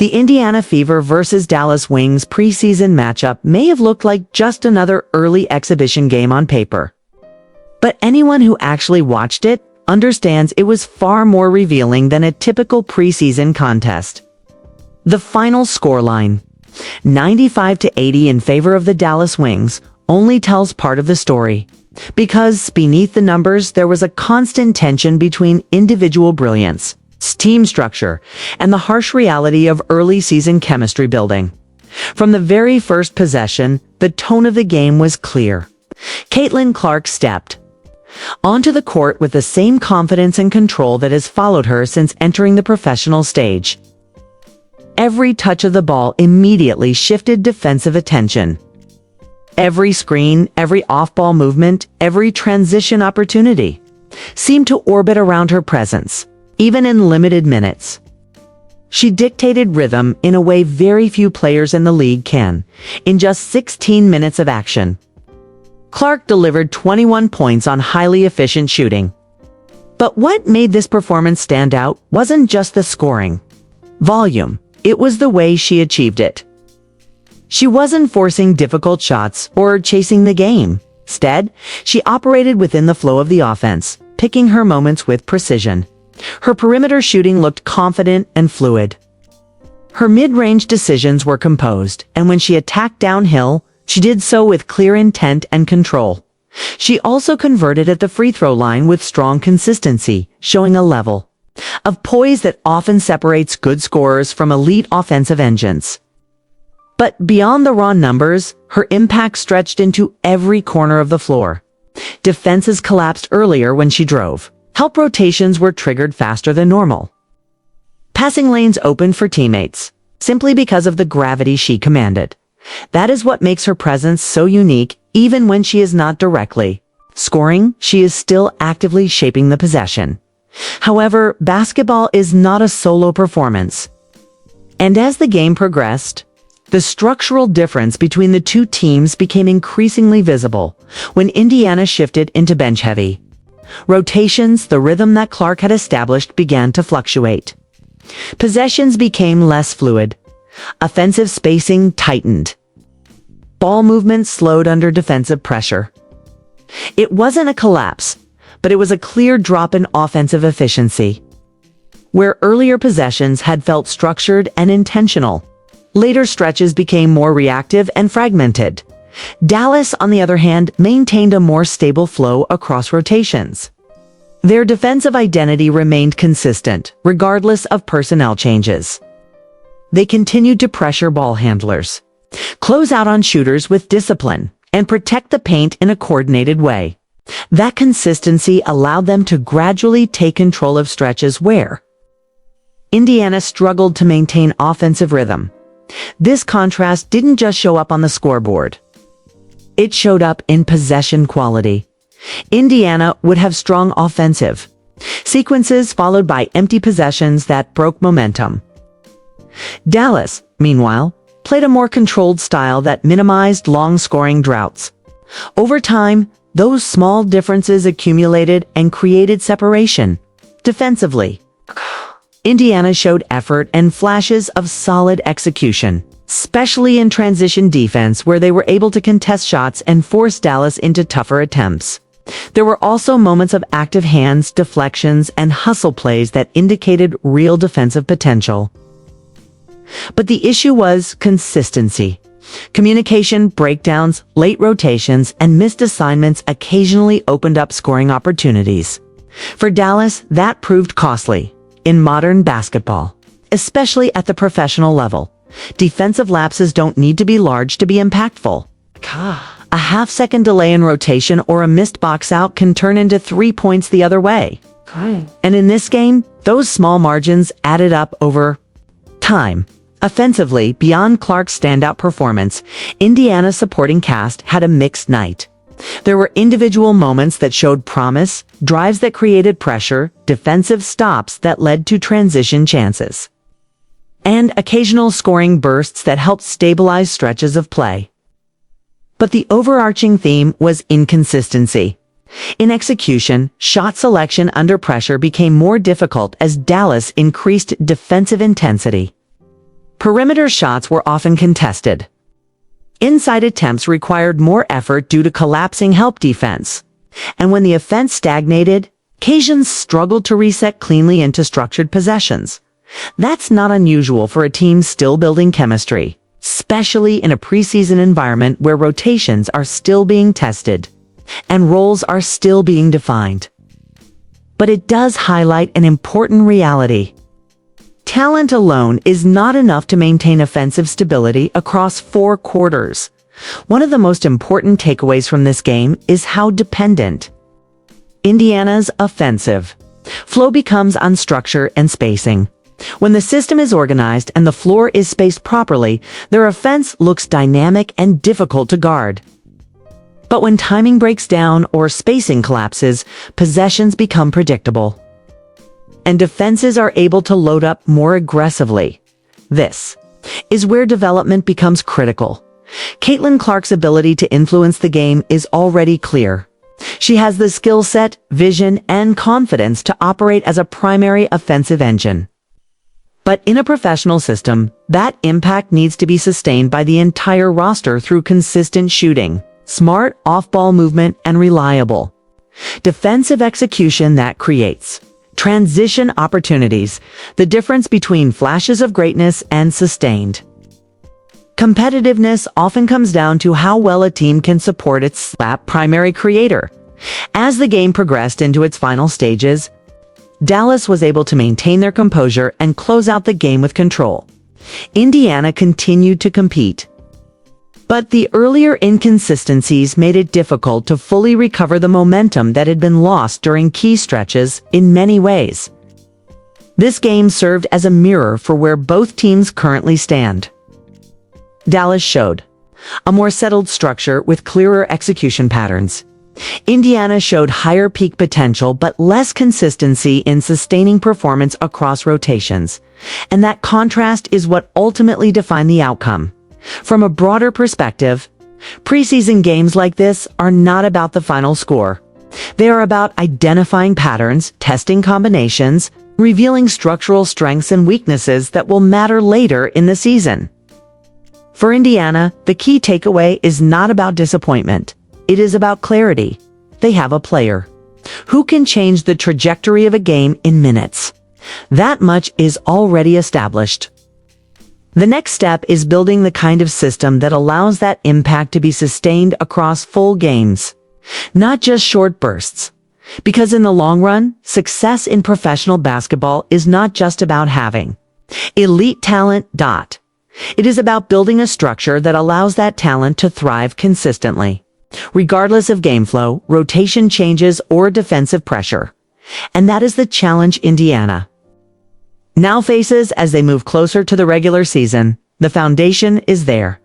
The Indiana Fever versus Dallas Wings preseason matchup may have looked like just another early exhibition game on paper. But anyone who actually watched it understands it was far more revealing than a typical preseason contest. The final scoreline, 95-80 in favor of the Dallas Wings, only tells part of the story, because beneath the numbers there was a constant tension between individual brilliance, team structure, and the harsh reality of early season chemistry building. From the very first possession, the tone of the game was clear. Caitlin Clark stepped onto the court with the same confidence and control that has followed her since entering the professional stage. Every touch of the ball immediately shifted defensive attention. Every screen, every off-ball movement, every transition opportunity seemed to orbit around her presence, even in limited minutes. She dictated rhythm in a way very few players in the league can, in just 16 minutes of action. Clark delivered 21 points on highly efficient shooting. But what made this performance stand out wasn't just the scoring volume, it was the way she achieved it. She wasn't forcing difficult shots or chasing the game. Instead, she operated within the flow of the offense, picking her moments with precision. Her perimeter shooting looked confident and fluid. Her mid-range decisions were composed, and when she attacked downhill, she did so with clear intent and control. She also converted at the free throw line with strong consistency, showing a level of poise that often separates good scorers from elite offensive engines. But beyond the raw numbers, her impact stretched into every corner of the floor. Defenses collapsed earlier when she drove. Help rotations were triggered faster than normal. Passing lanes opened for teammates, simply because of the gravity she commanded. That is what makes her presence so unique, even when she is not directly scoring, she is still actively shaping the possession. However, basketball is not a solo performance. And as the game progressed, the structural difference between the two teams became increasingly visible when Indiana shifted into bench heavy. Rotations, the rhythm that Clark had established, began to fluctuate. Possessions became less fluid. Offensive spacing tightened. Ball movement slowed under defensive pressure. It wasn't a collapse, but it was a clear drop in offensive efficiency. Where earlier possessions had felt structured and intentional, later stretches became more reactive and fragmented. Dallas, on the other hand, maintained a more stable flow across rotations. Their defensive identity remained consistent, regardless of personnel changes. They continued to pressure ball handlers, close out on shooters with discipline, and protect the paint in a coordinated way. That consistency allowed them to gradually take control of stretches where Indiana struggled to maintain offensive rhythm. This contrast didn't just show up on the scoreboard. It showed up in possession quality. Indiana would have strong offensive sequences followed by empty possessions that broke momentum. Dallas, meanwhile, played a more controlled style that minimized long-scoring droughts. Over time, those small differences accumulated and created separation. Defensively, Indiana showed effort and flashes of solid execution, especially in transition defense where they were able to contest shots and force Dallas into tougher attempts. There were also moments of active hands, deflections, and hustle plays that indicated real defensive potential. But the issue was consistency. Communication breakdowns, late rotations, and missed assignments occasionally opened up scoring opportunities. For Dallas, that proved costly. In modern basketball, especially at the professional level, defensive lapses don't need to be large to be impactful. A half-second delay in rotation or a missed box out can turn into 3 points the other way. And in this game, those small margins added up over time. Offensively, beyond Clark's standout performance, Indiana's supporting cast had a mixed night. There were individual moments that showed promise, drives that created pressure, defensive stops that led to transition chances, and occasional scoring bursts that helped stabilize stretches of play. But the overarching theme was inconsistency. In execution, shot selection under pressure became more difficult as Dallas increased defensive intensity. Perimeter shots were often contested. Inside attempts required more effort due to collapsing help defense. And when the offense stagnated, Cajuns struggled to reset cleanly into structured possessions. That's not unusual for a team still building chemistry, especially in a preseason environment where rotations are still being tested and roles are still being defined. But it does highlight an important reality. Talent alone is not enough to maintain offensive stability across 4 quarters. One of the most important takeaways from this game is how dependent Indiana's offensive flow becomes on structure and spacing. When the system is organized and the floor is spaced properly, their offense looks dynamic and difficult to guard. But when timing breaks down or spacing collapses, possessions become predictable. And defenses are able to load up more aggressively. This is where development becomes critical. Caitlin Clark's ability to influence the game is already clear. She has the skill set, vision, and confidence to operate as a primary offensive engine. But in a professional system, that impact needs to be sustained by the entire roster through consistent shooting, smart off-ball movement, and reliable defensive execution that creates transition opportunities, the difference between flashes of greatness and sustained. Competitiveness often comes down to how well a team can support its primary creator. As the game progressed into its final stages, Dallas was able to maintain their composure and close out the game with control. Indiana continued to compete. But the earlier inconsistencies made it difficult to fully recover the momentum that had been lost during key stretches in many ways. This game served as a mirror for where both teams currently stand. Dallas showed a more settled structure with clearer execution patterns. Indiana showed higher peak potential but less consistency in sustaining performance across rotations. And that contrast is what ultimately defined the outcome. From a broader perspective, preseason games like this are not about the final score. They are about identifying patterns, testing combinations, revealing structural strengths and weaknesses that will matter later in the season. For Indiana, the key takeaway is not about disappointment. It is about clarity. They have a player who can change the trajectory of a game in minutes. That much is already established. The next step is building the kind of system that allows that impact to be sustained across full games, not just short bursts. Because in the long run, success in professional basketball is not just about having elite talent. It is about building a structure that allows that talent to thrive consistently, regardless of game flow, rotation changes, or defensive pressure. And that is the challenge Indiana now faces as they move closer to the regular season. The foundation is there.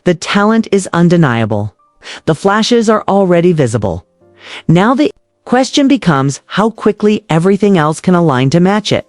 The talent is undeniable. The flashes are already visible. Now the question becomes how quickly everything else can align to match it.